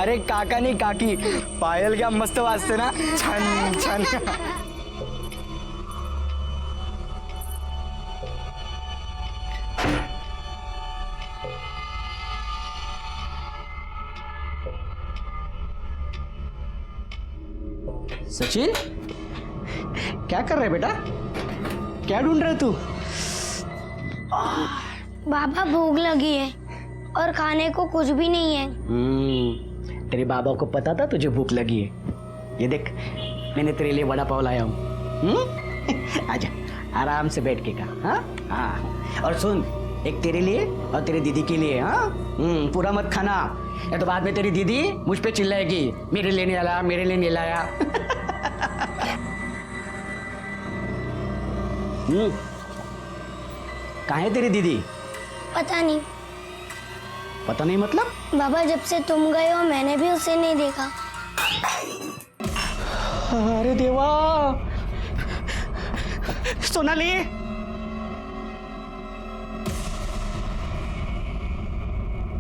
अरे काका नाही काकी, पायल क्या मस्त वाजते ना, छान छान. सचिन, क्या कर रहे बेटा? क्या ढूंढ रहे तू? बाबा भूख लगी है और खाने को कुछ भी नहीं है। तेरे बाबा को पता था तुझे भूख लगी है। ये देख, मैंने तेरे लिए वड़ा पाव लाया हूँ। आजा, आराम से बैठ के खा। हाँ हाँ, और सुन, एक तेरे लिए और तेरी दीदी के लिए। हाँ, पूरा मत खाना, या तो बाद में तेरी दीदी मुझ पे चिल्लाएगी, मेरे लिए नहीं लाया, मेरे लिए नहीं लाया। कहाँ है तेरी दीदी? पता नहीं। पता नहीं मतलब? बाबा, जब से तुम गए हो मैंने भी उसे नहीं देखा। अरे देवा, सोनाली,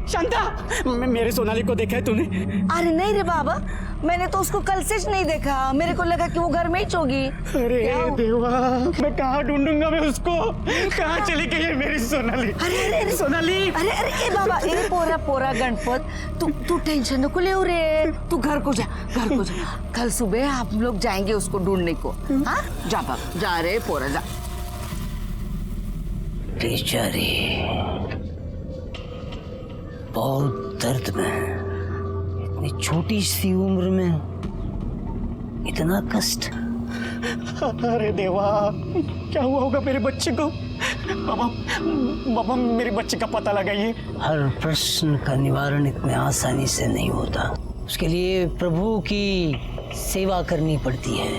शांता, मेरे सोनाली को देखा है तूने? अरे नहीं रे बाबा, मैंने तो उसको कल से नहीं देखा। मेरे को लगा कि वो घर में ही होगी। अरे देवा, मैं कहाँ ढूंढूंगा मैं उसको? कहाँ चली गई है मेरी सोनाली? अरे सोनाली, अरे बाबा, ए पोरा गणपत, तू टेंशन नको ले रे। तू घर को जा। कल सुबह आप लोग जाएंगे उसको ढूंढने को। हाँ, जा बाबा, जा रे पोरा, जा। बेचारी बहुत दर्द में है, इतनी छोटी सी उम्र में इतना कष्ट। अरे देवा, क्या हुआ होगा मेरे बच्चे को? बाबा, मेरे बच्चे का पता लगाइए। हर प्रश्न का निवारण इतने आसानी से नहीं होता। उसके लिए प्रभु की सेवा करनी पड़ती है,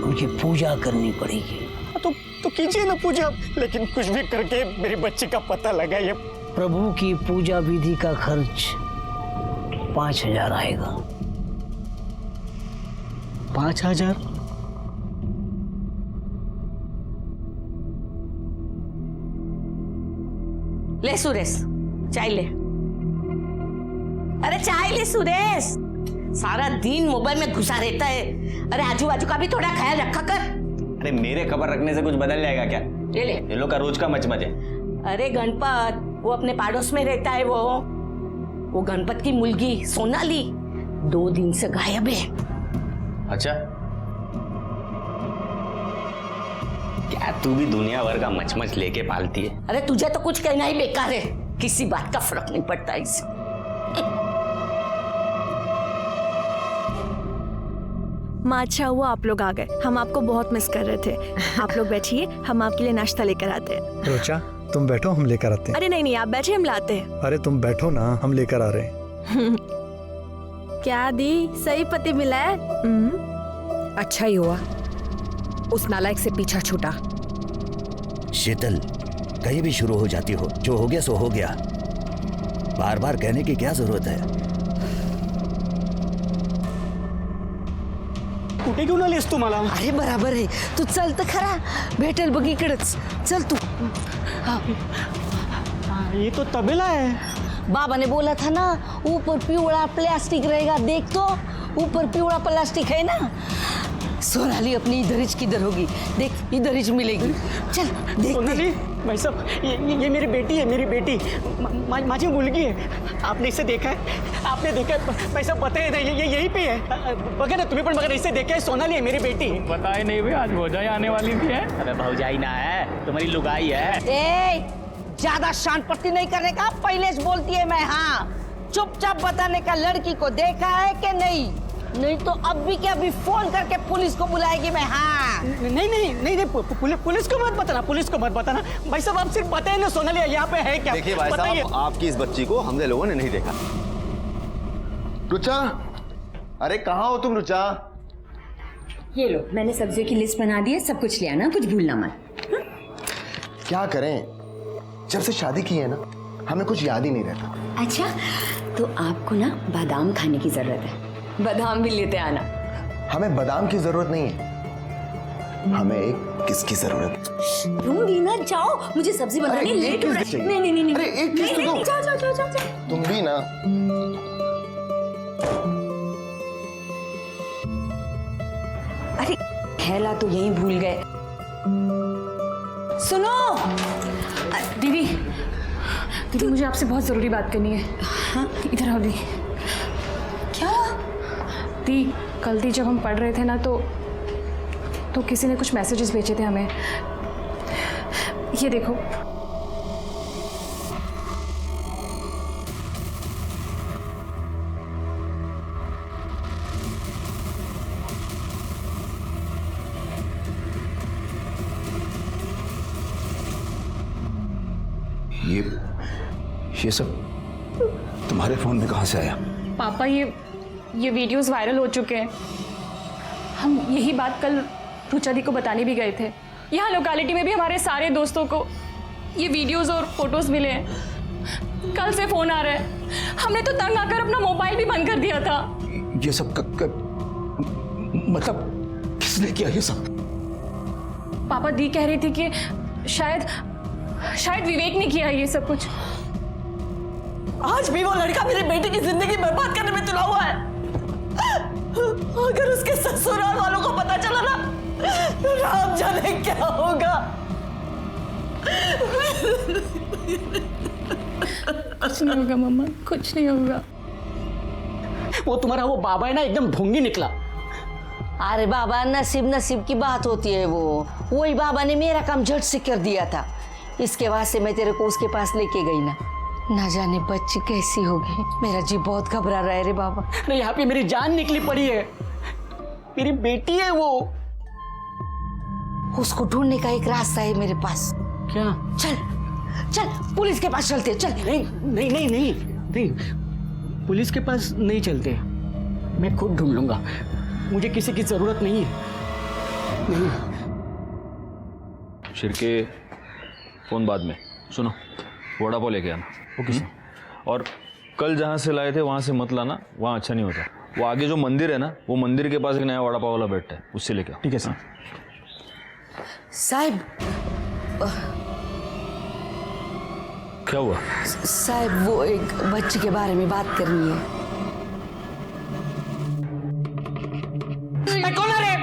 उनकी पूजा करनी पड़ेगी। तो कीजिए ना पूजा, लेकिन कुछ भी करके मेरे बच्चे का पता लगाइए। प्रभु की पूजा विधि का खर्च 5,000 आएगा। 5,000? ले सुरेश, चाय ले। अरे चाय ले सुरेश, सारा दिन मोबाइल में घुसा रहता है। अरे आजू बाजू का भी थोड़ा ख्याल रखा कर। अरे मेरे खबर रखने से कुछ बदल जाएगा क्या? ले ले। ये लोग का रोज का मचमच है। अरे गणपत, वो अपने पड़ोस में रहता है। वो गणपत की मुलगी सोनाली 2 दिन से गायब है। अच्छा, क्या तू भी दुनिया भर का मचमच लेके पालती है? अरे तुझे तो कुछ कहना ही बेकार है, किसी बात का फर्क नहीं पड़ता इससे। माँ, अच्छा हुआ आप लोग आ गए, हम आपको बहुत मिस कर रहे थे। आप लोग बैठिए, हम आपके लिए नाश्ता लेकर आते हैं। रोचा, तुम बैठो, हम लेकर आते हैं। अरे नहीं, आप बैठे, हम लाते हैं। अरे तुम बैठो ना, हम लेकर आ रहे हैं। क्या दी, सही पति मिला है? अच्छा ही हुआ, उस नालायक से पीछा छूटा। शीतल, कहीं भी शुरू हो जाती हो, जो हो गया सो हो गया, बार बार कहने की क्या जरूरत है? कुठे घेऊन आलीस तू मला? अरे बराबर है, तू चल तर खरा, भेटेल बघ इकडेच, चल तू। हाँ, ये तो तबेला है। बाबा ने बोला था ना, ऊपर पिवड़ा प्लास्टिक रहेगा, देख तो ऊपर पिवड़ा प्लास्टिक है ना। सोनाली अपनी इधर ही किधर होगी, देख इधर ही मिलेगी। चल देख। सोनाली, भाई साहब, ये मेरी बेटी है, मेरी बेटी, माझी मुलगी है। आपने इसे देखा है? आपने देखा है? भाई साहब बताइए ना, ये यहीं पे है। बघा ना तुम्ही पण बघा, इसे देखा है? सोनाली है मेरी बेटी। पता ही नहीं भाई, आज भौजाई आने वाली भी है। अबे भौजाई ना है, तुम्हारी लुगाई है। ए, ज्यादा शान पट्टी नहीं करने का, पहले से बोलती है मैं। हाँ, चुपचाप बताने का, लड़की को देखा है कि नहीं तो अभी के अभी फोन करके पुलिस को बुलाएगी मैं। हाँ, नहीं, पुलिस को मत बताना, पुलिस को मत बताना। भाई साहब, आप सिर्फ बताइए ना सोनाली यहाँ पे है क्या? देखिए भाई साहब, आपकी इस बच्ची को हमने लोगों ने नहीं देखा। रुचा, अरे कहाँ हो तुम रुचा? ये लो, मैंने सब्जियों की लिस्ट बना दी है, सब कुछ ले आना, कुछ भूलना मत। क्या करें, जब से शादी की है ना, हमें कुछ याद ही नहीं रहता। अच्छा, तो आपको ना बादाम खाने की जरूरत है, बादाम भी लेते आना। हमें बादाम की जरूरत नहीं है, हमें एक किसकी जरूरत है। दूंगी ना, जाओ, मुझे सब्जी बनानी लेट हो रही है। नहीं, अरे एक किस तो दो। जाओ। तुम भी ना। थैला तो यहीं भूल गए। सुनो दीदी, दीदी मुझे आपसे बहुत ज़रूरी बात करनी है। हाँ? इधर आओ दी। क्या? दी, कल दी जब हम पढ़ रहे थे ना तो किसी ने कुछ मैसेजेस भेजे थे हमें। ये देखो। ये सब तुम्हारे फोन में कहाँ से आया? पापा, ये वीडियोस वायरल हो चुके हैं। हम यही बात कल रुचा दी को बताने भी गए थे। यहाँ लोकेलिटी में भी हमारे सारे दोस्तों को ये वीडियोस और फोटोज मिले हैं। कल से फोन आ रहा है। हमने तो तंग आकर अपना मोबाइल भी बंद कर दिया था। ये सब मतलब किसने किया ये सब? पापा, दी कह रही थी कि शायद विवेक ने किया ये सब कुछ। आज भी वो लड़का मेरे बेटे की जिंदगी बर्बाद करने में तुला हुआ है। अगर उसके ससुराल वालों को पता चला ना, राम जाने क्या होगा। कुछ नहीं होगा मम्मा, कुछ नहीं होगा। वो तुम्हारा वो बाबा है ना, एकदम ढोंगी निकला। अरे बाबा, नसीब की बात होती है। वही बाबा ने मेरा काम झट से कर दिया था। इसके बाद से मैं तेरे को उसके पास लेके गई ना जाने बच्ची कैसी होगी। मेरा जी बहुत घबरा रहा है रे बाबा। अरे यहाँ पे मेरी जान निकली पड़ी है। मेरी बेटी है वो। उसको ढूंढने का एक रास्ता है मेरे पास। क्या? चल पुलिस के पास चलते। चल। नहीं, पुलिस के पास नहीं चलते। मैं खुद ढूंढ लूंगा। मुझे किसी की जरूरत नहीं है। नहीं। शिरके, फोन बाद में। सुनो, वड़ा पाव लेके आना। Okay sir. और कल जहाँ से लाए थे वहाँ से मत लाना, वहाँ अच्छा नहीं होता। वो आगे जो मंदिर है ना, वो मंदिर के पास एक नया वड़ा पाव वाला बैठता है, उससे लेके आओ। ठीक है सर। साहब, क्या हुआ? साहब, वो एक बच्चे के बारे में बात करनी है। कौन है?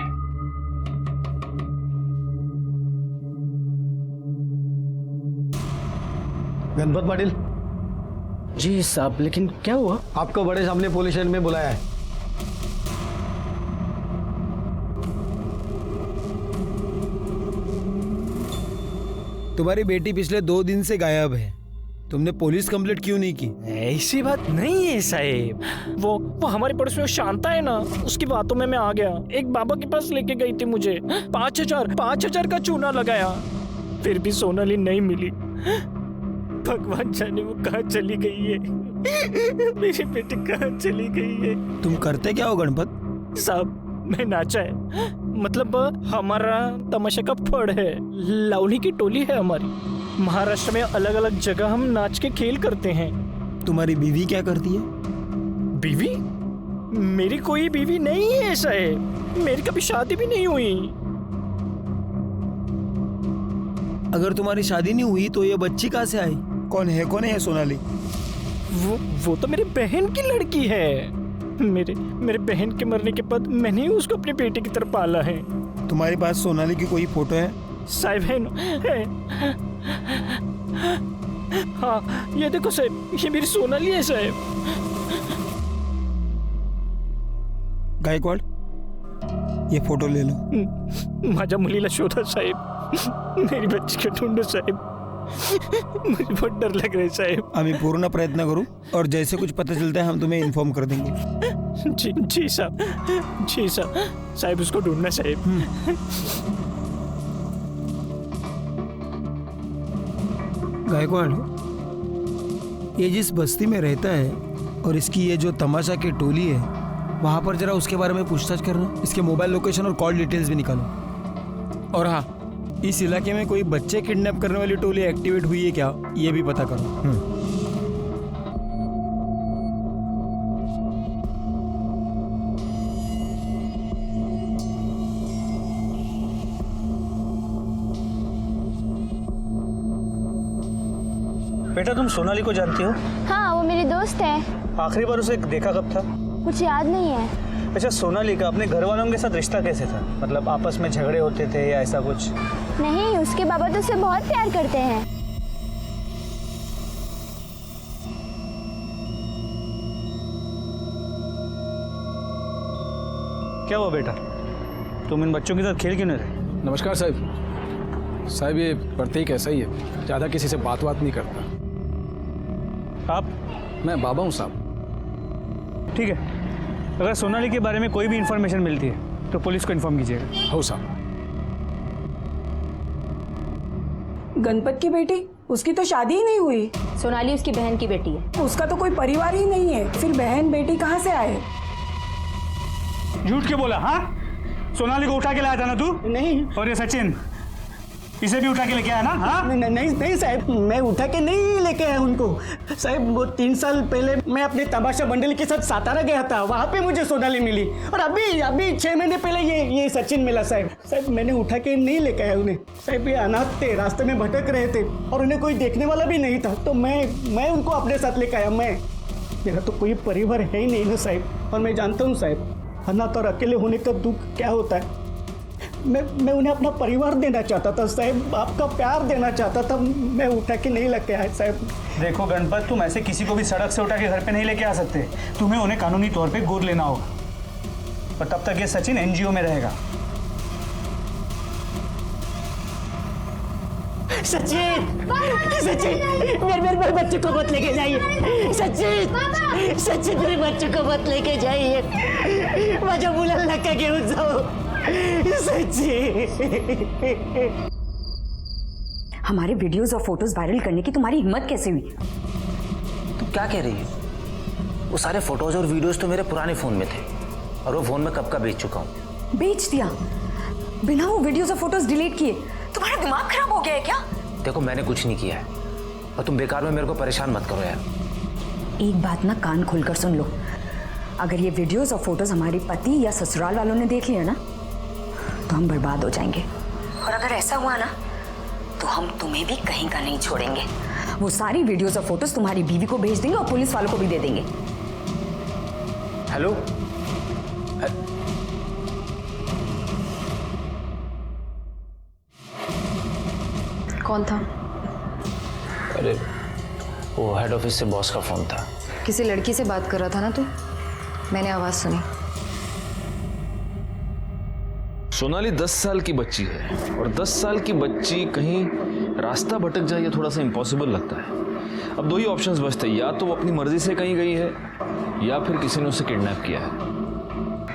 गणपत पाटिल। जी साहब, लेकिन क्या हुआ? आपको बड़े सामने पुलिस स्टेशन में बुलाया है। तुम्हारी बेटी पिछले 2 दिन से गायब है। तुमने पुलिस कंप्लेंट क्यों नहीं की? ऐसी बात नहीं है साहेब। वो हमारे पड़ोस में शांता है ना, उसकी बातों में मैं आ गया। एक बाबा के पास लेके गई थी मुझे। 5,000 का चूना लगाया, फिर भी सोनाली नहीं मिली। भगवान जाने वो कहाँ चली गई है। मेरी बेटी कहाँ चली गई है। तुम करते क्या हो गणपत? साहब, मैं नाचा है, मतलब हमारा तमाशा का फड़ है। लावनी की टोली है हमारी। महाराष्ट्र में अलग अलग जगह हम नाच के खेल करते हैं। तुम्हारी बीवी क्या करती है? बीवी? मेरी कोई बीवी नहीं है साहब। मेरी कभी शादी भी नहीं हुई। अगर तुम्हारी शादी नहीं हुई तो ये बच्ची कहाँ से आई? कौन है सोनाली? वो तो मेरी बहन की लड़की है। मेरे बहन के मरने के बाद मैंने ही उसको अपने बेटे की तरफ पाला है। तुम्हारे पास सोनाली की कोई फोटो है? साहब है। हाँ, ये देखो साहब, ये मेरी सोनाली है साहब। गायकवाड़, ये फोटो ले लो। माझ्या मुलीला शोधा साहेब। मेरी बच्ची को ढूंढो साहेब। मुझे बहुत डर लग रहा है साहेब। हम पूर्ण प्रयत्न करूं और जैसे कुछ पता चलता है हम तुम्हें इन्फॉर्म कर देंगे। जी साहब। साहब, उसको ढूंढना साहेब। गायकवाड़, ये जिस बस्ती में रहता है और इसकी ये जो तमाशा की टोली है, वहां पर जरा उसके बारे में पूछताछ करना। इसके मोबाइल लोकेशन और कॉल डिटेल्स भी निकालो। और हाँ, इस इलाके में कोई बच्चे किडनैप करने वाली टोली एक्टिवेट हुई है क्या, ये भी पता करो। बेटा, तुम सोनाली को जानती हो? हाँ, वो मेरी दोस्त है। आखिरी बार उसे देखा कब था? मुझे याद नहीं है। अच्छा सोनाली का अपने घर वालों के साथ रिश्ता कैसे था? मतलब आपस में झगड़े होते थे या ऐसा कुछ? नहीं, उसके बाबा तो उसे बहुत प्यार करते हैं। क्या हुआ बेटा, तुम इन बच्चों के साथ खेल क्यों नहीं रहे? नमस्कार साहब। साहब ये प्रतीक ऐसा ही है, ज़्यादा किसी से बात नहीं करता। आप? मैं बाबा हूँ साहब। ठीक है, अगर सोनाली के बारे में कोई भी इंफॉर्मेशन मिलती है तो पुलिस को इन्फॉर्म कीजिएगा। हो साहब। गणपत की बेटी, उसकी तो शादी ही नहीं हुई। सोनाली उसकी बहन की बेटी है। उसका तो कोई परिवार ही नहीं है, फिर बहन बेटी कहाँ से आए? झूठ क्यों बोला? हाँ, सोनाली को उठा के लाया था ना तू? नहीं। और ये सचिन, इसे भी उठा के लेके आया ना? हाँ? नहीं साहब, मैं उठा के नहीं लेके आया उनको। साहब वो 3 साल पहले मैं अपने तमाशा मंडली के साथ सातारा गया था, वहाँ पे मुझे सोनाली मिली। और अभी 6 महीने पहले ये सचिन मिला साहब। साहब मैंने उठा के नहीं लेके आया उन्हें। साहब ये अनाथ थे, रास्ते में भटक रहे थे और उन्हें कोई देखने वाला भी नहीं था, तो मैं उनको अपने साथ लेके आया। मेरा तो कोई परिवार है ही नहीं ना साहब। और मैं जानता हूँ साहब, अनाथ और अकेले होने का दुख क्या होता है। मैं उन्हें अपना परिवार देना चाहता था साहब, आपका प्यार देना चाहता था। मैं उठा के नहीं लेके आया साहब। देखो गणपत, तुम ऐसे किसी को भी सड़क से उठा के घर पे नहीं लेके आ सकते। तुम्हें उन्हें कानूनी तौर पे गोद लेना होगा, और तब तक ये सचिन एनजीओ में रहेगा। सचिन मेरे बच्चे को मत लेके जाइए। सचिन मेरे बच्चे को मत लेके जाइए। माझ्या मुलाला नका घेऊन जाओ सचिन। हमारे वीडियोस और फोटोज वायरल करने की तुम्हारी हिम्मत कैसे हुई? तुम क्या कह रही है? वो सारे फोटोज और वीडियोस तो मेरे पुराने फोन में थे, और वो फोन में कब का बेच चुका हूँ। बेच दिया? बिना वो वीडियोस और फोटोज डिलीट किए? तुम्हारा दिमाग खराब हो गया है क्या? देखो मैंने कुछ नहीं किया है, और तुम बेकार में मेरे को परेशान मत करो यार। एक बात ना कान खोलकर सुन लो, अगर ये वीडियोस और फोटोज हमारे पति या ससुराल वालों ने देख लिया ना, तो हम बर्बाद हो जाएंगे। और अगर ऐसा हुआ ना, तो हम तुम्हें भी कहीं का नहीं छोड़ेंगे। वो सारी वीडियोस और फोटोज तुम्हारी बीवी को भेज देंगे और पुलिस वालों को भी दे देंगे। हेलो, कौन था? अरे वो हेड ऑफिस से बॉस का फोन था। किसी लड़की से बात कर रहा था ना तू? मैंने आवाज सुनी। सोनाली 10 साल की बच्ची है, और 10 साल की बच्ची कहीं रास्ता भटक जाए ये थोड़ा सा इम्पॉसिबल लगता है। अब 2 ही ऑप्शंस बचते हैं, या तो वो अपनी मर्जी से कहीं गई है, या फिर किसी ने उसे किडनैप किया है।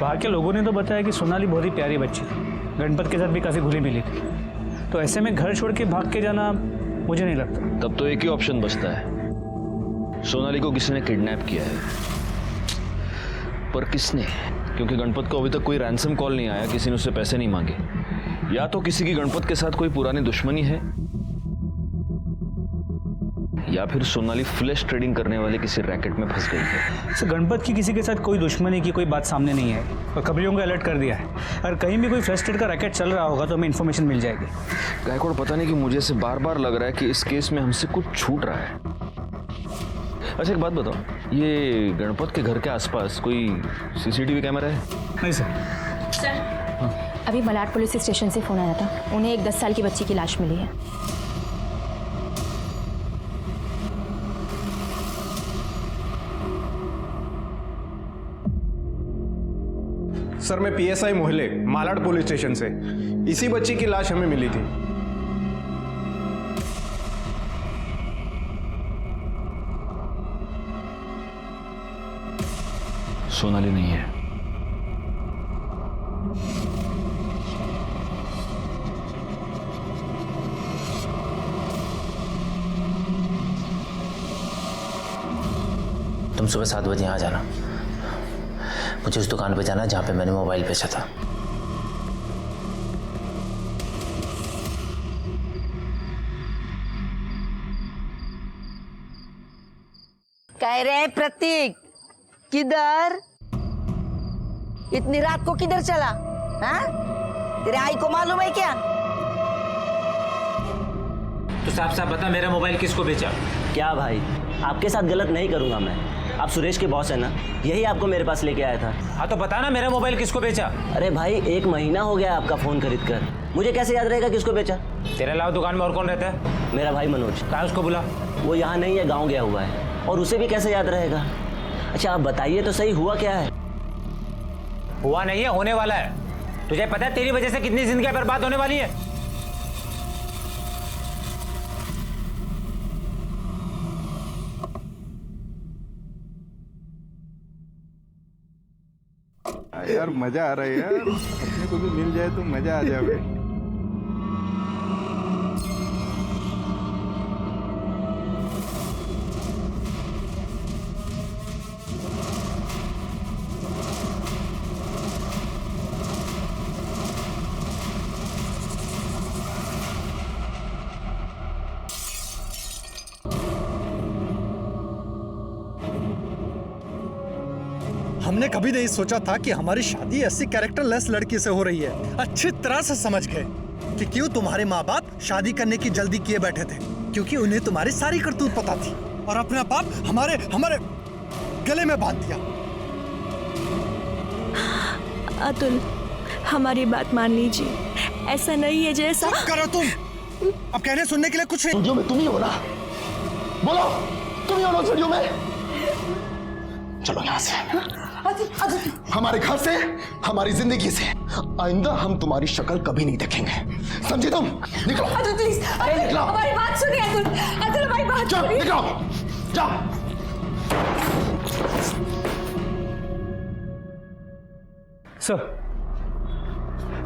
वहाँ के लोगों ने तो बताया कि सोनाली बहुत ही प्यारी बच्ची थी, गणपत के साथ भी काफ़ी घुली मिली थी। तो ऐसे में घर छोड़ के भाग के जाना मुझे नहीं लगता। तब तो एक ही ऑप्शन बचता है, सोनाली को किसी ने किडनैप किया है। पर किसने? क्योंकि गणपत को अभी तक कोई रैंसम कॉल नहीं आया, किसी ने उससे पैसे नहीं मांगे। या तो किसी की गणपत के साथ कोई पुरानी दुश्मनी है, या फिर सोनाली फ्लैश ट्रेडिंग करने वाले किसी रैकेट में फंस गई है। तो गणपत की किसी के साथ कोई दुश्मनी की कोई बात सामने नहीं है, और खबरियों को अलर्ट कर दिया है। अगर कहीं भी कोई फ्लैश ट्रेड का रैकेट चल रहा होगा तो हमें इन्फॉर्मेशन मिल जाएगी। गायकवाड़, पता नहीं कि मुझे से बार बार लग रहा है कि इस केस में हमसे कुछ छूट रहा है। अच्छा एक बात बताओ, ये गणपत के घर के आसपास कोई सीसीटीवी कैमरा है? नहीं सर। अभी मलाड पुलिस स्टेशन से फोन आया था, उन्हें एक 10 साल की बच्ची की लाश मिली है। सर मैं पीएसआई मोहल्ले मालाड पुलिस स्टेशन से। इसी बच्ची की लाश हमें मिली थी। सोनाली नहीं है। तुम सुबह 7 बजे यहाँ जाना, मुझे उस दुकान पे जाना जहाँ पे मैंने मोबाइल बेचा था। कह रहे प्रतीक, किधर? इतनी रात को किधर चला? हाँ? तेरे आई को मालूम है क्या? तो साफ साफ बता, मेरा मोबाइल किसको बेचा? क्या भाई, आपके साथ गलत नहीं करूंगा मैं। आप सुरेश के बॉस है ना, यही आपको मेरे पास लेके आया था। हाँ तो बता ना मेरा मोबाइल किसको बेचा। अरे भाई 1 महीना हो गया आपका फोन खरीद कर, मुझे कैसे याद रहेगा किसको बेचा। तेरे अलावा दुकान में और कौन रहता है? मेरा भाई मनोज। कहाँ उसको बुला? वो यहाँ नहीं है, गाँव गया हुआ है, और उसे भी कैसे याद रहेगा। अच्छा आप बताइए तो सही, हुआ क्या है? हुआ नहीं है, होने वाला है। तुझे पता है तेरी वजह से कितनी जिंदगियां बर्बाद होने वाली है। यार मजा आ रहा है यार, अपने को भी मिल जाए तो मजा आ जाए। हमने कभी नहीं सोचा था कि हमारी शादी ऐसी कैरेक्टरलेस लड़की से हो रही है। अच्छी तरह से समझ गए कि क्यों तुम्हारे माँ बाप शादी करने की जल्दी किए बैठे थे, क्योंकि उन्हें तुम्हारी सारी करतूत पता थी और अपना पाप हमारे हमारे गले में बांध दिया। अतुल, हमारी बात मान लीजिए, ऐसा नहीं है जैसा। चुप करो तुम, अब कहने सुनने के लिए कुछ नहीं। स्टूडियो में तुम ही हो ना, बोलो तुम ही हो ना स्टूडियो में। चलो यहाँ से, हमारे घर से, हमारी जिंदगी से। आइंदा हम तुम्हारी शक्ल कभी नहीं देखेंगे, समझे तुम? निकलो अतुल प्लीज, निकलो, हमारी बात सुनिए अतुल, अतुल हमारी बात सुनिए। निकलो, जाओ।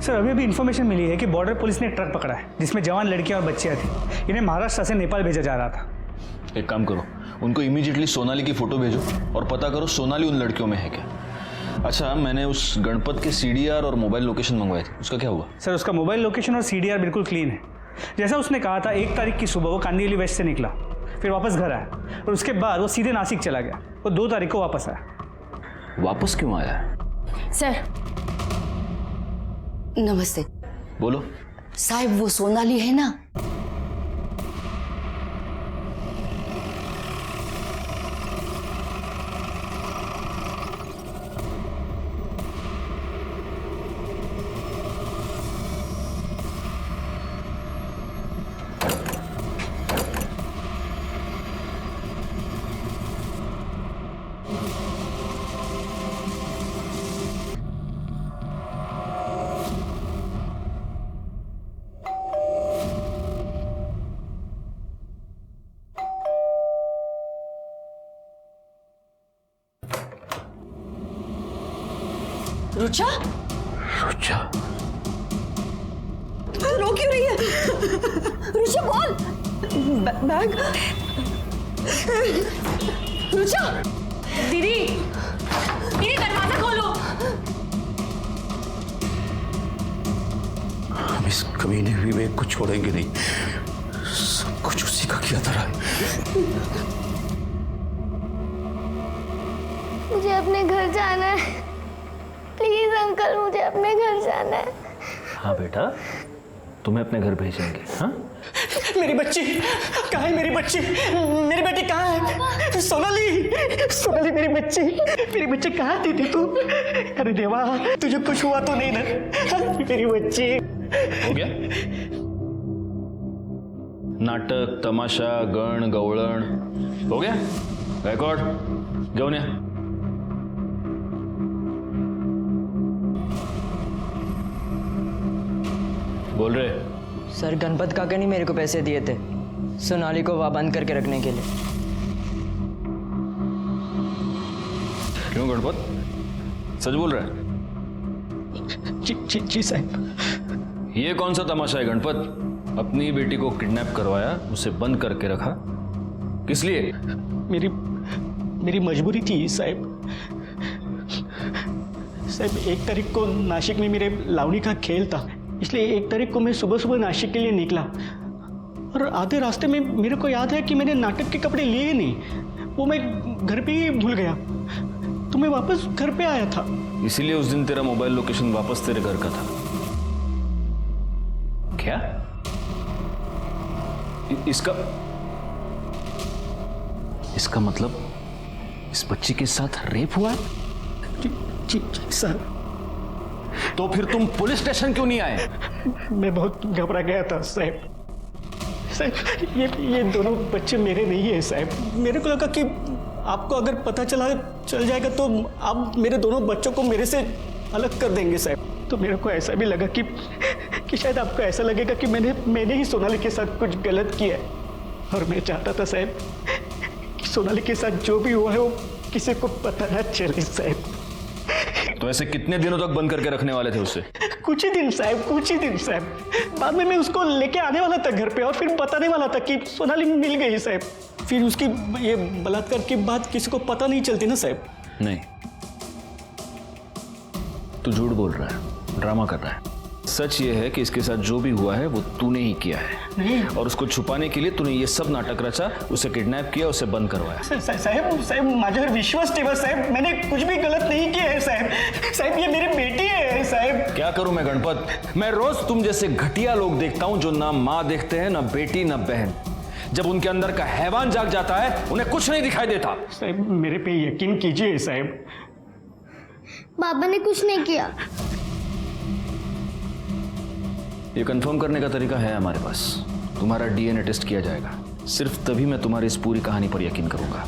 सर अभी अभी इन्फॉर्मेशन मिली है कि बॉर्डर पुलिस ने एक ट्रक पकड़ा है जिसमें जवान लड़कियां और बच्चियां थी। इन्हें महाराष्ट्र से नेपाल भेजा जा रहा था। एक काम करो, उनको इमीडिएटली सोनाली की फोटो भेजो और पता करो सोनाली उन लड़कियों में है क्या। अच्छा, मैंने उस गणपत के सीडीआर और मोबाइल लोकेशन मंगवाए थे, उसका क्या हुआ? सर उसका मोबाइल लोकेशन और सीडीआर बिल्कुल क्लीन है। जैसा उसने कहा था 1 तारीख की सुबह वो कांदिवली वेस्ट से निकला, फिर वापस घर आया और उसके बाद वो सीधे नासिक चला गया। वो 2 तारीख को वापस आया। वापस क्यों आया? सर नमस्ते। बोलो। साहब वो सोनाली है ना, रुचा? रुचा? रो क्यों रही है? रुचा बोल। बैग। रुचा। दीदी, दीदी दरवाजा खोलो। हम इस कमीने विवेक को छोड़ेंगे नहीं, सब कुछ उसी का किया था। मुझे अपने घर जाना है, प्लीज अंकल, मुझे अपने घर जाना है। हाँ बेटा, तुम्हें अपने घर भेजेंगे। हाँ? मेरी बच्ची कहाँ है? मेरी बच्ची, मेरी बेटी कहाँ है? सोनाली, सोनाली मेरी बच्ची कहाँ थी तू? अरे देवा, तुझे कुछ हुआ तो नहीं ना? मेरी बच्ची। हो गया? नाटक, तमाशा, गण गवळण हो गया? रिकॉर्ड घेऊन या। बोल रहे सर, गणपत काका ने मेरे को पैसे दिए थे सोनाली को वहां बंद करके रखने के लिए। क्यों गणपत, सच बोल रहा है? जी साहब। ये कौन सा तमाशा है गणपत? अपनी बेटी को किडनैप करवाया, उसे बंद करके रखा, किस लिए? मेरी मजबूरी थी साहब। 1 तारीख को नासिक में मेरे लावणी का खेल था, इसलिए 1 तारीख को मैं सुबह सुबह नासिक के लिए निकला और आधे रास्ते में मेरे को याद है कि मैंने नाटक के कपड़े लिए नहीं, वो मैं घर पे ही भूल गया, तो मैं वापस घर पे आया था। इसीलिए उस दिन तेरा मोबाइल लोकेशन वापस तेरे घर का था क्या? इसका मतलब इस बच्ची के साथ रेप हुआ है? जी सर। तो फिर तुम पुलिस स्टेशन क्यों नहीं आए? मैं बहुत घबरा गया था साहब। साहब ये दोनों बच्चे मेरे नहीं है साहब। मेरे को लगा कि आपको अगर पता चल जाएगा तो आप मेरे दोनों बच्चों को मेरे से अलग कर देंगे साहब। तो मेरे को ऐसा भी लगा कि शायद आपको ऐसा लगेगा कि मैंने ही सोनाली के साथ कुछ गलत किया है। और मैं चाहता था साहब कि सोनाली के साथ जो भी हुआ है वो किसी को पता ना चले साहब। तो ऐसे कितने दिनों तक बंद करके रखने वाले थे उसे? कुछ ही दिन साहब। बाद में मैं उसको लेके आने वाला था घर पे और फिर बताने वाला था कि सोनाली मिल गई साहब। फिर उसकी ये बलात्कार की बात किसी को पता नहीं चलती ना साहब। नहीं, तू झूठ बोल रहा है, ड्रामा कर रहा है। सच ये है कि इसके साथ जो भी हुआ है वो तूने ही किया है। नहीं। और उसको छुपाने के लिए तूने ये सब नाटक रचा, उसे किडनैप किया, उसे बंद करवाया। साहब माझ्यावर विश्वास ठेवा साहब। मैंने कुछ भी गलत नहीं किया है साहब। ये मेरी बेटी है साहब। क्या करूं मैं गणपत? मैं रोज तुम जैसे घटिया लोग देखता हूं जो ना माँ देखते हैं, ना बेटी, ना बहन। जब उनके अंदर का हैवान जाग जाता है उन्हें कुछ नहीं दिखाई देता। साहब मेरे पे यकीन कीजिए साहब। बाबा ने कुछ नहीं किया। ये कंफर्म करने का तरीका है हमारे पास। तुम्हारा डीएनए टेस्ट किया जाएगा। सिर्फ तभी मैं तुम्हारी इस पूरी कहानी पर यकीन करूंगा।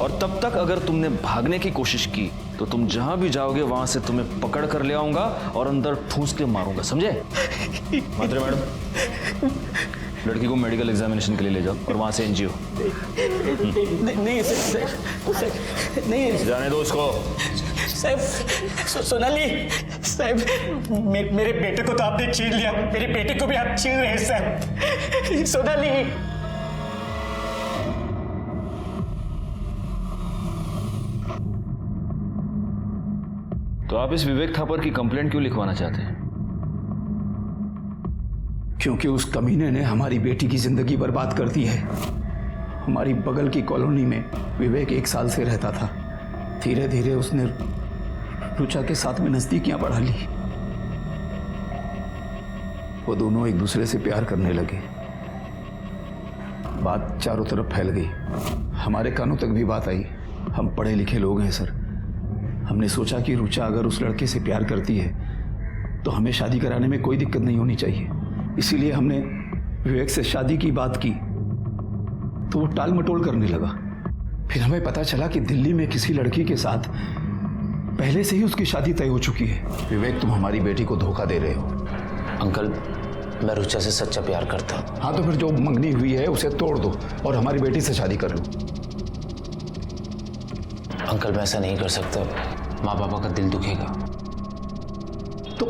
और तब तक अगर तुमने भागने की कोशिश की तो तुम जहां भी जाओगे वहां से तुम्हें पकड़ कर ले आऊंगा और अंदर ठूंस के मारूंगा, समझे? मात्रे मैडम, लड़की को मेडिकल एग्जामिनेशन के लिए ले जाओ और वहां से एनजीओ। नहीं जाने दो उसको। साहब सोनाली साहब, मेरे बेटे को तो आपने छीन लिया, मेरी बेटी को भी आप छीन रहे हैं साहब। सोनाली। तो आप इस विवेक थापर की कंप्लेंट क्यों लिखवाना चाहते हैं? क्योंकि उस कमीने ने हमारी बेटी की जिंदगी बर्बाद कर दी है। हमारी बगल की कॉलोनी में विवेक 1 साल से रहता था। धीरे धीरे उसने रुचा के साथ में नजदीकियां बढ़ा ली। वो दोनों एक दूसरे से प्यार करने लगे। बात चारों तरफ फैल गई, हमारे कानों तक भी बात आई। हम पढ़े लिखे लोग हैं सर। हमने सोचा कि रुचा अगर उस लड़के से प्यार करती है तो हमें शादी कराने में कोई दिक्कत नहीं होनी चाहिए। इसीलिए हमने विवेक से शादी की बात की तो वो टाल मटोल करने लगा। फिर हमें पता चला कि दिल्ली में किसी लड़की के साथ पहले से ही उसकी शादी तय हो चुकी है। विवेक, तुम हमारी बेटी को धोखा दे रहे हो। अंकल, मैं रुचा से सच्चा प्यार करता हूँ। हाँ तो फिर जो मंगनी हुई है उसे तोड़ दो और हमारी बेटी से शादी कर लो। अंकल, मैं ऐसा नहीं कर सकता, माँ पापा का दिल दुखेगा। तो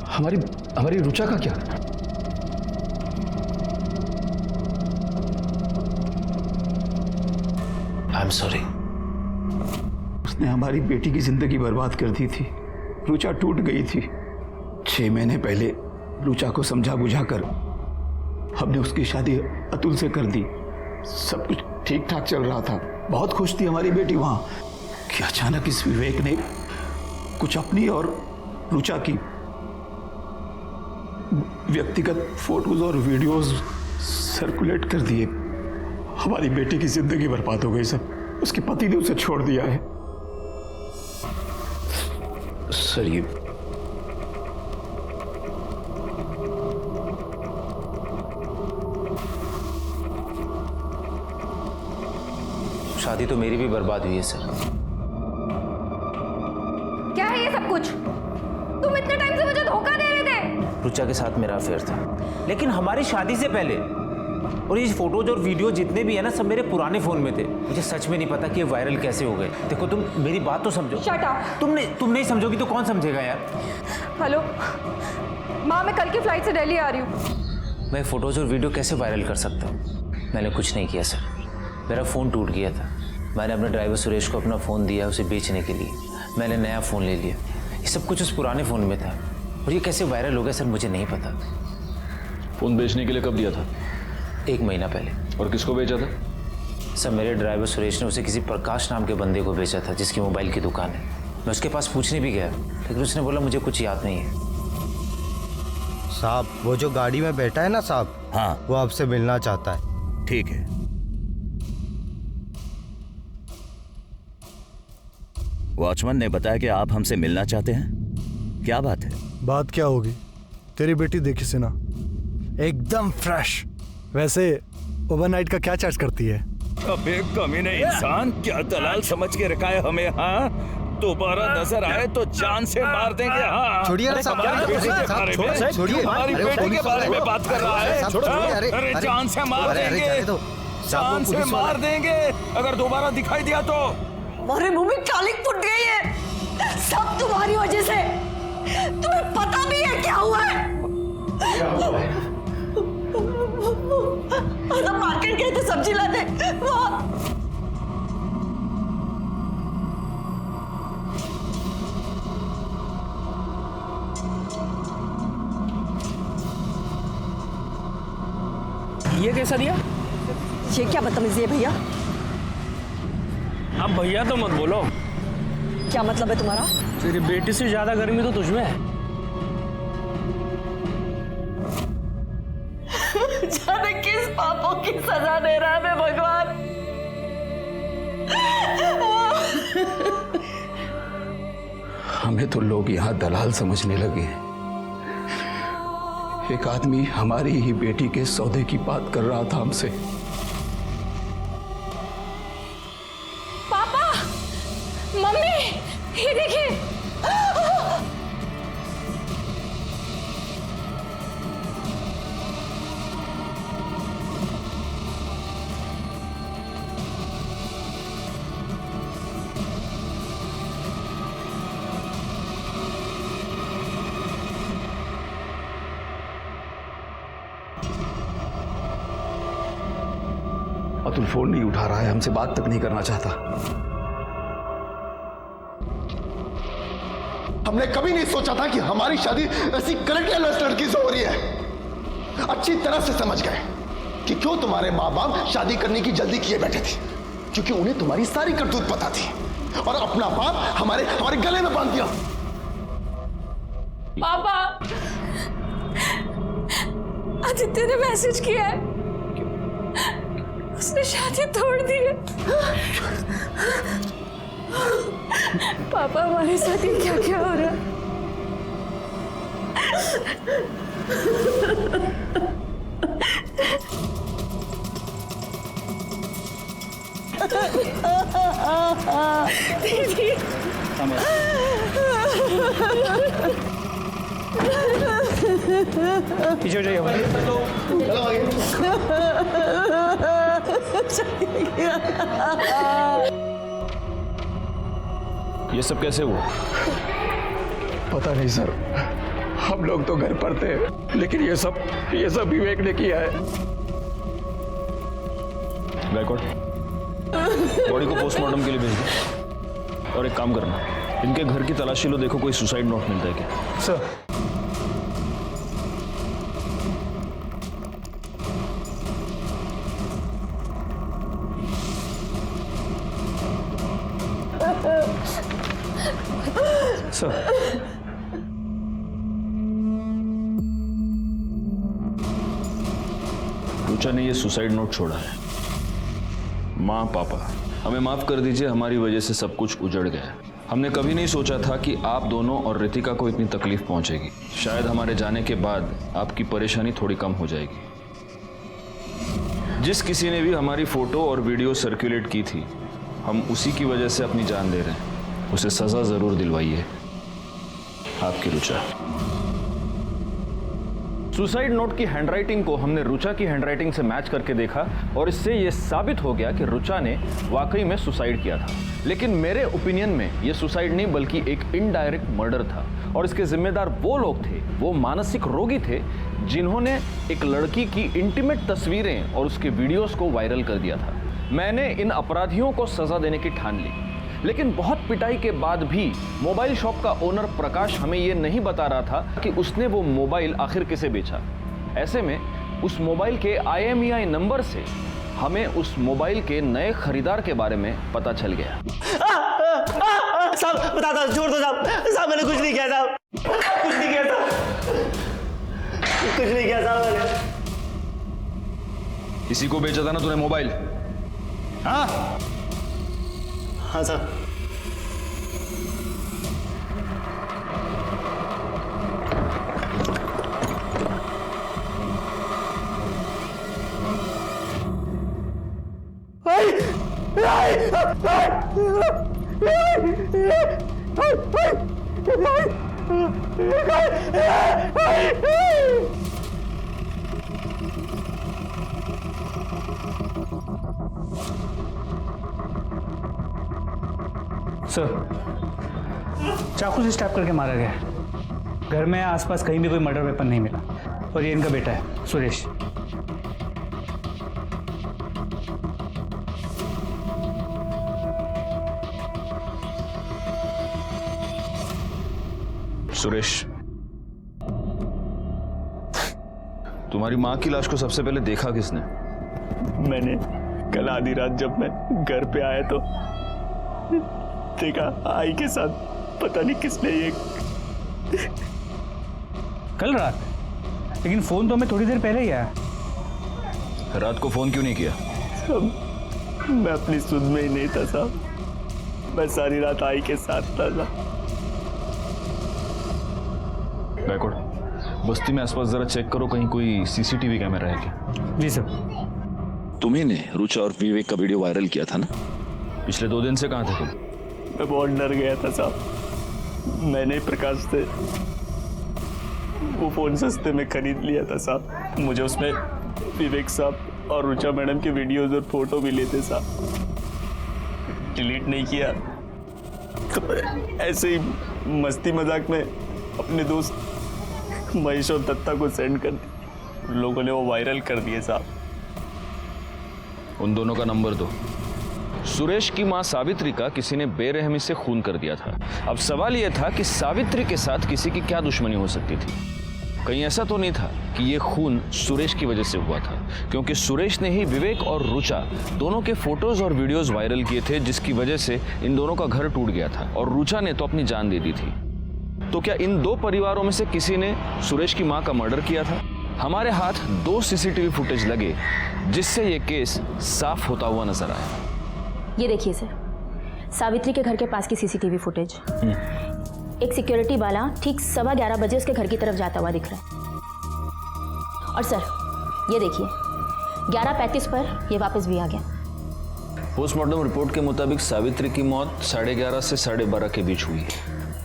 हमारी रुचा का क्या? I am sorry. उसने हमारी बेटी की जिंदगी बर्बाद कर दी थी। रुचा टूट गई थी। 6 महीने पहले रुचा को समझा बुझाकर हमने उसकी शादी अतुल से कर दी। सब कुछ ठीक ठाक चल रहा था, बहुत खुश थी हमारी बेटी वहां कि अचानक इस विवेक ने कुछ अपनी और रुचा की व्यक्तिगत फोटोज और वीडियोस सर्कुलेट कर दिए। हमारी बेटी की जिंदगी बर्बाद हो गई सर। उसके पति ने उसे छोड़ दिया है सर। ये शादी तो मेरी भी बर्बाद हुई है सर। क्या है ये सब कुछ? तुम इतने टाइम से मुझे धोखा दे रहे थे। रुचा के साथ मेरा अफेयर था, लेकिन हमारी शादी से पहले। और ये फोटोज और वीडियो जितने भी है ना, सब मेरे पुराने फोन में थे। मुझे सच में नहीं पता कि ये वायरल कैसे हो गए। देखो, तुम मेरी बात तो समझो। Shut up. तुम नहीं समझोगी तो कौन समझेगा यार। हेलो माँ, मैं कल की फ्लाइट से दिल्ली आ रही हूँ। मैं फोटोज और वीडियो कैसे वायरल कर सकता हूँ? मैंने कुछ नहीं किया सर। मेरा फ़ोन टूट गया था। मैंने अपने ड्राइवर सुरेश को अपना फ़ोन दिया उसे बेचने के लिए। मैंने नया फ़ोन ले लिया। ये सब कुछ उस पुराने फ़ोन में था। और ये कैसे वायरल हो गया सर, मुझे नहीं पता। फ़ोन बेचने के लिए कब दिया था? 1 महीना पहले। और किसको बेचा था? सर, मेरे ड्राइवर सुरेश ने उसे किसी प्रकाश नाम के बंदे को बेचा था जिसकी मोबाइल की दुकान है। मैं उसके पास पूछने भी गया, लेकिन उसने बोला मुझे कुछ याद नहीं है। साहब, वो जो गाड़ी में बैठा है ना साहब, हाँ, वो आपसे मिलना चाहता है। ठीक है। वॉचमैन ने बताया कि आप हमसे मिलना चाहते हैं। क्या बात है? बात क्या होगी? तेरी बेटी देखी सिना, एकदम फ्रेश। वैसे ओवरनाइट का क्या चार्ज करती है? अबे कमीने इंसान, क्या दलाल समझ के रखा है हमें? हाँ, दोबारा नजर आए तो जान से मार देंगे। हाँ, छोड़िए ना साहब, हमारी बेटी के बारे में, छोड़िए, हमारी बेटी के बारे में बात कर रहा है। अरे जान से मार देंगे, जान से मार देंगे अगर दोबारा दिखाई दिया तो। हमारे मुंह में कालिक फुट गई है, सब तुम्हारी वजह से। तुम्हें पता भी है क्या हुआ है? हम मार्केट गए थे सब्जी लाने, वहाँ ये कैसा दिया? ये क्या बदतमीजी है भैया? अब भैया तो मत बोलो। क्या मतलब है तुम्हारा? तेरी बेटी से ज्यादा गर्मी तो तुझमें है। जाने किस पापों की सजा दे रहा है मैं भगवान। हमें तो लोग यहाँ दलाल समझने लगे हैं। एक आदमी हमारी ही बेटी के सौदे की बात कर रहा था हमसे। पापा, मम्मी, ये देखिए। अतुल फोन नहीं उठा रहा है, हमसे बात तक नहीं करना चाहता। हमने कभी नहीं सोचा था कि हमारी शादी ऐसी करेक्टरलेस लड़की से हो रही है। अच्छी तरह से समझ गए कि क्यों तुम्हारे माँ बाप शादी करने की जल्दी किए बैठे थे, क्योंकि उन्हें तुम्हारी सारी करतूत पता थी और अपना बाप हमारे गले में बांध दिया। पापा, आदित्य ने मैसेज किया है, उसने शादी तोड़ दी है। पापा, हमारे साथ ये क्या क्या हो रहा है? दीदी, पीछे हो जाइए। ये सब कैसे हुआ? पता नहीं सर, हम लोग तो घर पर थे, लेकिन ये सब विवेक ने किया है। गायकवाड़, बॉडी को पोस्टमार्टम के लिए भेज दो। और एक काम करना, इनके घर की तलाशी लो, देखो कोई सुसाइड नोट मिलता है क्या। सर, रुचा ने ये सुसाइड नोट छोड़ा है। माँ, पापा, हमें माफ कर दीजिए, हमारी वजह से सब कुछ उजड़ गया। हमने कभी नहीं सोचा था कि आप दोनों और रितिका को इतनी तकलीफ पहुंचेगी। शायद हमारे जाने के बाद आपकी परेशानी थोड़ी कम हो जाएगी। जिस किसी ने भी हमारी फोटो और वीडियो सर्कुलेट की थी, हम उसी की वजह से अपनी जान दे रहे हैं। उसे सजा जरूर दिलवाइए। आपकी रुचा। सुसाइड नोट की हैंडराइटिंग को हमने रुचा की हैंडराइटिंग से मैच करके देखा और इससे यह साबित हो गया कि रुचा ने वाकई में सुसाइड किया था। लेकिन मेरे ओपिनियन में यह सुसाइड नहीं बल्कि एक इनडायरेक्ट मर्डर था और इसके जिम्मेदार वो लोग थे, वो मानसिक रोगी थे जिन्होंने एक लड़की की इंटीमेट तस्वीरें और उसके वीडियोस को वायरल कर दिया था। मैंने इन अपराधियों को सजा देने की ठान ली, लेकिन बहुत पिटाई के बाद भी मोबाइल शॉप का ओनर प्रकाश हमें यह नहीं बता रहा था कि उसने वो मोबाइल आखिर किसे बेचा। ऐसे में उस मोबाइल के IMEI नंबर से हमें उस मोबाइल के नए खरीदार के बारे में पता चल गया। साहब बता दो, छोड़ दो साहब, मैंने कुछ नहीं किया साहब, कुछ नहीं किया साहब, कुछ नहीं किया साहब मैंने। इसी को बेचा था ना तूने मोबाइल? हाँ हाँ साहब। सर, चाकू से स्टैप करके मारा गया है। घर में आसपास कहीं भी कोई मर्डर वेपन नहीं मिला और ये इनका बेटा है सुरेश। सुरेश, तुम्हारी माँ की लाश को सबसे पहले देखा किसने? मैंने कल आधी रात जब मैं घर पे आया तो देखा आई के साथ, पता नहीं किसने ये। कल रात? लेकिन फोन तो हमें थोड़ी देर पहले ही आया। रात को फोन क्यों नहीं किया? मैं अपनी सुध में ही नहीं था साहब, मैं सारी रात आई के साथ था। बैकवर्ड, बस्ती में आसपास जरा चेक करो, कहीं कोई सीसीटीवी कैमरा है क्या? जी सर। तुम्ही ने रुचा और विवेक का वीडियो वायरल किया था ना? पिछले 2 दिन से कहाँ थे तुम? मैं बहुत डर गया था साहब। मैंने प्रकाश से वो फोन सस्ते में खरीद लिया था साहब। मुझे उसमें विवेक साहब और रुचा मैडम के वीडियोस और फोटो भी लेते साहब। डिलीट नहीं किया तो ऐसे ही मस्ती मजाक में अपने दोस्त महेश और दत्ता को सेंड कर दी। लोगों ने वो वायरल कर दिए साहब। उन दोनों का नंबर दो। सुरेश की मां सावित्री का किसी ने बेरहमी से खून कर दिया था। अब सवाल यह था कि सावित्री के साथ किसी की क्या दुश्मनी हो सकती थी? कहीं ऐसा तो नहीं था कि यह खून सुरेश की वजह से हुआ था, क्योंकि सुरेश ने ही विवेक और रुचा दोनों के फोटोज और वीडियोस वायरल किए थे, जिसकी वजह से इन दोनों का घर टूट गया था और रुचा ने तो अपनी जान दे दी थी। तो क्या इन 2 परिवारों में से किसी ने सुरेश की मां का मर्डर किया था? हमारे हाथ 2 सीसीटीवी फुटेज लगे, जिससे यह केस साफ होता हुआ नजर आया। ये देखिए सर, सावित्री के घर के पास की सीसीटीवी फुटेज। एक सिक्योरिटी वाला ठीक 11:15 बजे उसके घर की तरफ जाता हुआ दिख रहा है। और सर ये देखिए 11:35 पर ये वापस भी आ गया। पोस्टमार्टम रिपोर्ट के मुताबिक सावित्री की मौत 11:30 से 12:30 के बीच हुई है।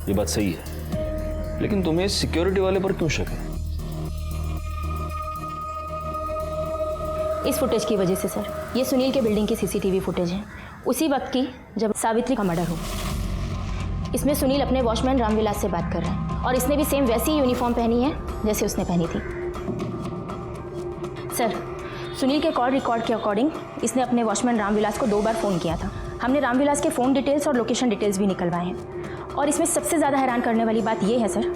ये बात सही है, लेकिन तुम्हें सिक्योरिटी वाले पर क्यों शक है? इस फुटेज की वजह से सर, ये सुनील के बिल्डिंग की सीसीटीवी फुटेज है, उसी वक्त की जब सावित्री का मर्डर हुआ। इसमें सुनील अपने वॉचमैन रामविलास से बात कर रहा है और इसने भी सेम वैसी यूनिफॉर्म पहनी है जैसे उसने पहनी थी। सर, सुनील के कॉल रिकॉर्ड के अकॉर्डिंग इसने अपने वॉचमैन रामविलास को 2 बार फ़ोन किया था। हमने रामविलास के फ़ोन डिटेल्स और लोकेशन डिटेल्स भी निकलवाए हैं। और इसमें सबसे ज़्यादा हैरान करने वाली बात यह है सर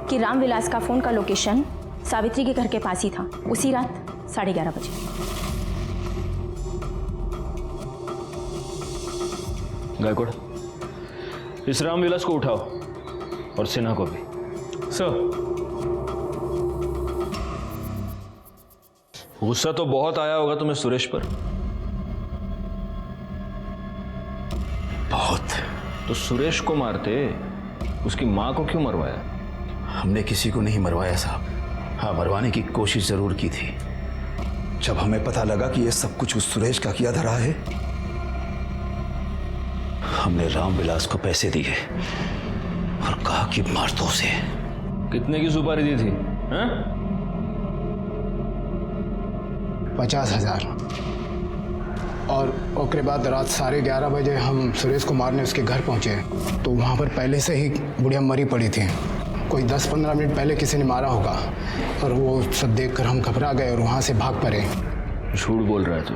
कि रामविलास का फ़ोन का लोकेशन सावित्री के घर के पास ही था, उसी रात 11:30 बजे। गायकवाड़, इस रामविलास को उठाओ और सिन्हा को भी। सर। गुस्सा तो बहुत आया होगा तुम्हें सुरेश पर? बहुत। तो सुरेश को मारते उसकी मां को क्यों मरवाया? हमने किसी को नहीं मरवाया साहब। हाँ, मरवाने की कोशिश जरूर की थी। जब हमें पता लगा कि यह सब कुछ उस सुरेश का किया धरा है, हमने रामविलास को पैसे दिए और कहा कि मार दो उसे। कितने की सुपारी दी थी? 50,000। और उसके बाद रात 11:30 बजे हम सुरेश को मारने उसके घर पहुंचे, तो वहां पर पहले से ही बुढ़िया मरी पड़ी थी। कोई 10-15 मिनट पहले किसी ने मारा होगा और वो सब देखकर हम घबरा गए और वहां से भाग पड़े। झूठ बोल रहा है तू।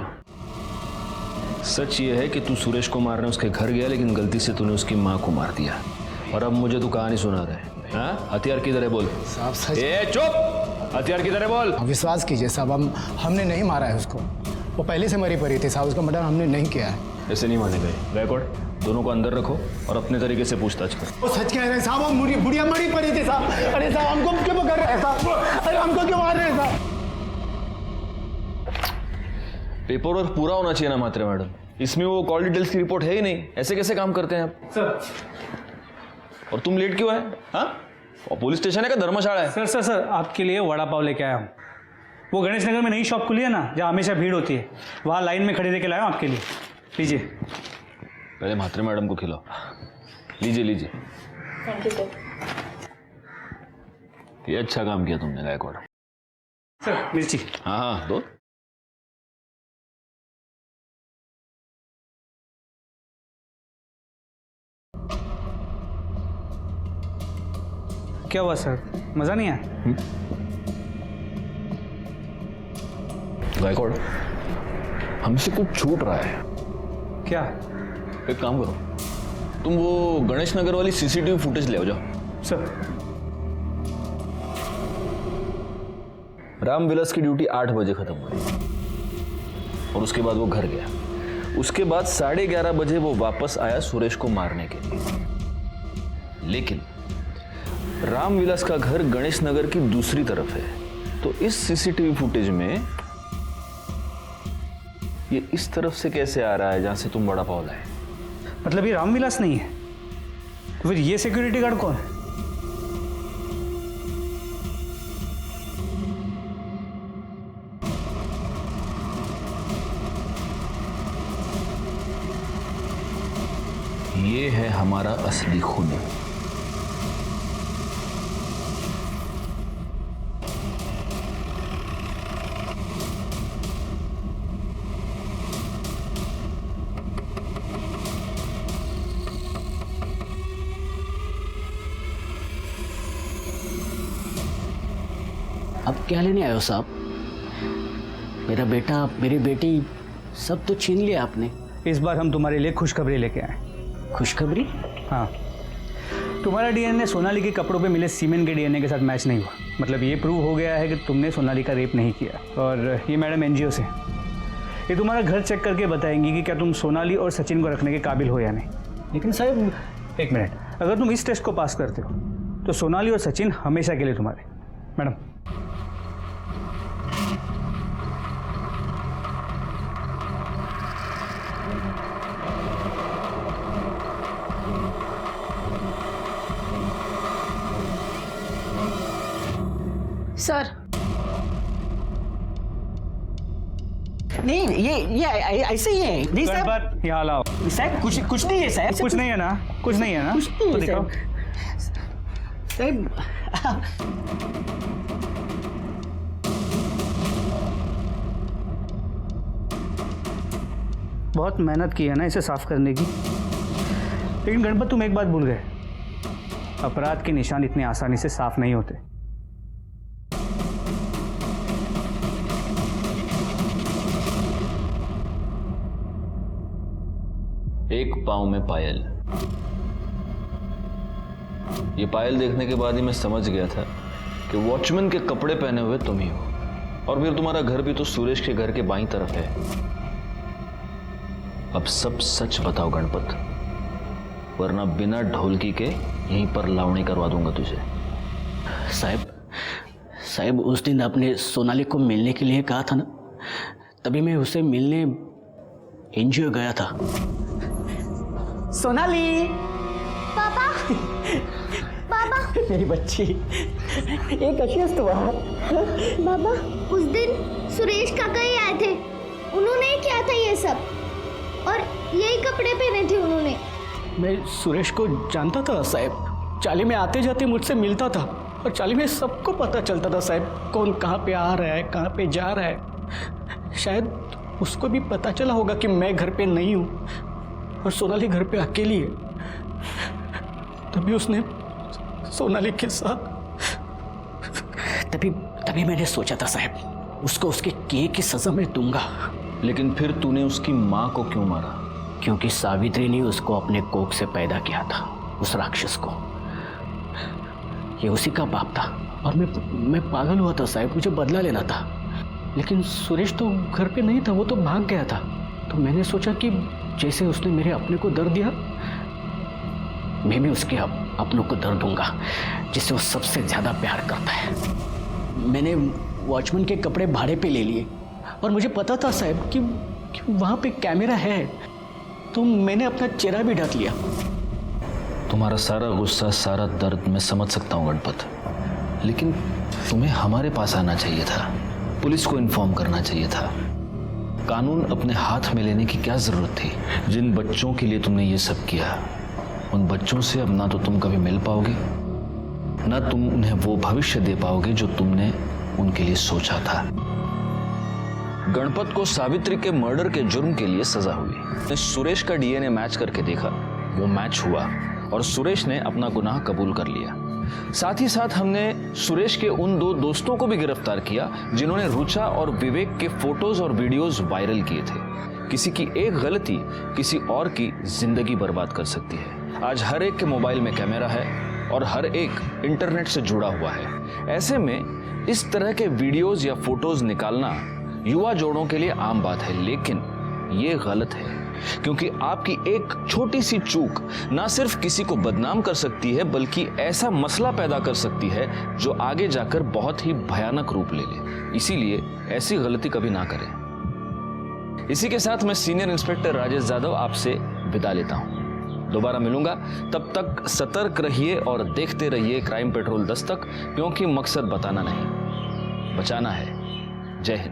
सच ये है कि तू सुरेश को मारने उसके घर गया, लेकिन गलती से तूने उसकी माँ को मार दिया। और अब मुझे तू कहानी सुना रहा है। हाँ, हथियार किधर है बोल। साहब सच। ए चुप, हथियार किधर है बोल। विश्वास कीजिए साहब, हमने नहीं मारा है उसको, वो पहले से मरी पड़ी थी साहब, उसका मर्डर हमने नहीं किया है। ऐसे नहीं माने गए। गायकवाड़, दोनों को अंदर रखो और अपने तरीके से पूछताछ कर। वो सच कह रहे हैं साहब, वो बुढ़िया मरी पड़ी थी साहब। अरे साहब हमको क्यों पकड़ रहे हैं साहब? अरे हमको क्यों मार रहे हैं साहब? पेपर वर्क पूरा होना चाहिए ना मात्रा मैडम, इसमें वो कॉल डिटेल्स की रिपोर्ट है ही नहीं। ऐसे कैसे काम करते हैं आप सर? और तुम लेट क्यों है? हाँ, और पुलिस स्टेशन है का धर्मशाला है? सर सर सर, आपके लिए वड़ा पाव लेके आया हूँ। वो गणेश नगर में नई शॉप खुली है ना, जहाँ हमेशा भीड़ होती है, वहाँ लाइन में खड़े देके लाया हूँ आपके लिए। लीजिए। पहले म्हात्रे मैडम को खिलाओ। लीजिए लीजिए। Thank you sir. ये अच्छा काम किया तुमने गायकवाड़। सर मिर्ची। हाँ हाँ दो। क्या हुआ सर, मजा नहीं आया? गायकवाड़, हमसे कुछ छूट रहा है। क्या? एक काम करो, तुम वो गणेश नगर वाली सीसीटीवी फुटेज ले आओ जाओ। सर। रामविलास की ड्यूटी 8 बजे खत्म हुई और उसके बाद वो घर गया। उसके बाद 11:30 बजे वो वापस आया सुरेश को मारने के लिए। लेकिन रामविलास का घर गणेश नगर की दूसरी तरफ है, तो इस सीसीटीवी फुटेज में ये इस तरफ से कैसे आ रहा है जहां से तुम वड़ा पाव लाए? मतलब ये रामविलास नहीं है, तो फिर ये सिक्योरिटी गार्ड कौन है? ये है हमारा असली खूनी। अब क्या लेने आए हो साहब? मेरा बेटा, मेरी बेटी, सब तो छीन लिया आपने। इस बार हम तुम्हारे लिए खुशखबरी लेके आए। खुशखबरी? हाँ, तुम्हारा डीएनए सोनाली के कपड़ों पे मिले सीमेंट के डीएनए के साथ मैच नहीं हुआ। मतलब ये प्रूव हो गया है कि तुमने सोनाली का रेप नहीं किया। और ये मैडम एनजीओ से, ये तुम्हारा घर चेक करके बताएंगी कि क्या तुम सोनाली और सचिन को रखने के काबिल हो या नहीं। लेकिन साहब एक मिनट, अगर तुम इस टेस्ट को पास करते हो तो सोनाली और सचिन हमेशा के लिए तुम्हारे। मैडम सर, नहीं ये ऐसे ही है। नहीं साहब, यहाँ लाओ। साहब कुछ नहीं है साहब। कुछ नहीं है ना? कुछ नहीं है ना? कुछ नहीं तो है दिखाओ। साहब। बहुत मेहनत की है ना इसे साफ करने की। लेकिन गणपत, तुम एक बात भूल गए, अपराध के निशान इतने आसानी से साफ नहीं होते। एक पांव में पायल। ये पायल देखने के बाद ही मैं समझ गया था कि वॉचमैन के कपड़े पहने हुए तुम ही हो। और फिर तुम्हारा घर भी तो सुरेश के घर के बाईं तरफ है। अब सब सच बताओ गणपत, वरना बिना ढोलकी के यहीं पर लावणी करवा दूंगा तुझे। साहब उस दिन आपने सोनाली को मिलने के लिए कहा था ना, तभी मैं उसे मिलने एनजीओ गया था। सोनाली, पापा, पापा, मेरी बच्ची, एक अच्छी तो बाबा, उस दिन सुरेश काका ही आए थे, उन्होंने ही किया था ये सब और यही कपड़े पहने थे उन्होंने। मैं सुरेश को जानता था साहब, चाली में आते जाते मुझसे मिलता था और चाली में सबको पता चलता था साहब, कौन कहाँ पे आ रहा है, कहाँ पे जा रहा है। शायद उसको भी पता चला होगा कि मैं घर पे नहीं हूँ और सोनाली घर पे अकेली है, तभी उसने सोनाली के साथ तभी मैंने सोचा था साहब, उसको उसके किए की सजा मैं दूंगा। लेकिन फिर तूने उसकी माँ को क्यों मारा? क्योंकि सावित्री ने उसको अपने कोख से पैदा किया था, उस राक्षस को। ये उसी का बाप था और मैं पागल हुआ था साहब, मुझे बदला लेना था। लेकिन सुरेश तो घर पे नहीं था, वो तो भाग गया था। तो मैंने सोचा कि जैसे उसने मेरे अपने को दर्द दिया, मैं भी उसके अपनों को दर्द दूंगा, जिससे वो सबसे ज़्यादा प्यार करता है। मैंने वॉचमैन के कपड़े भाड़े पे ले लिए और मुझे पता था साहब कि वहाँ पे कैमरा है, तो मैंने अपना चेहरा भी ढक लिया। तुम्हारा सारा गुस्सा, सारा दर्द मैं समझ सकता हूँ गणपत, लेकिन तुम्हें हमारे पास आना चाहिए था, पुलिस को इन्फॉर्म करना चाहिए था। कानून अपने हाथ में लेने की क्या जरूरत थी? जिन बच्चों के लिए तुमने ये सब किया, उन बच्चों से अब ना तो तुम कभी मिल पाओगे, ना तुम उन्हें वो भविष्य दे पाओगे जो तुमने उनके लिए सोचा था। गणपत को सावित्री के मर्डर के जुर्म के लिए सजा हुई। सुरेश का डीएनए मैच करके देखा, वो मैच हुआ और सुरेश ने अपना गुनाह कबूल कर लिया। साथ ही साथ हमने सुरेश के उन 2 दोस्तों को भी गिरफ्तार किया जिन्होंने रुचा और विवेक के फोटोज और वीडियोस वायरल किए थे। किसी की एक गलती किसी और की जिंदगी बर्बाद कर सकती है। आज हर एक के मोबाइल में कैमरा है और हर एक इंटरनेट से जुड़ा हुआ है। ऐसे में इस तरह के वीडियोस या फोटोज निकालना युवा जोड़ों के लिए आम बात है, लेकिन ये गलत है क्योंकि आपकी एक छोटी सी चूक ना सिर्फ किसी को बदनाम कर सकती है बल्कि ऐसा मसला पैदा कर सकती है जो आगे जाकर बहुत ही भयानक रूप ले ले। इसीलिए ऐसी गलती कभी ना करें। इसी के साथ मैं सीनियर इंस्पेक्टर राजेश यादव आपसे विदा लेता हूं। दोबारा मिलूंगा, तब तक सतर्क रहिए और देखते रहिए क्राइम पेट्रोल दस्तक, क्योंकि मकसद बताना नहीं, बचाना है। जय हिंद।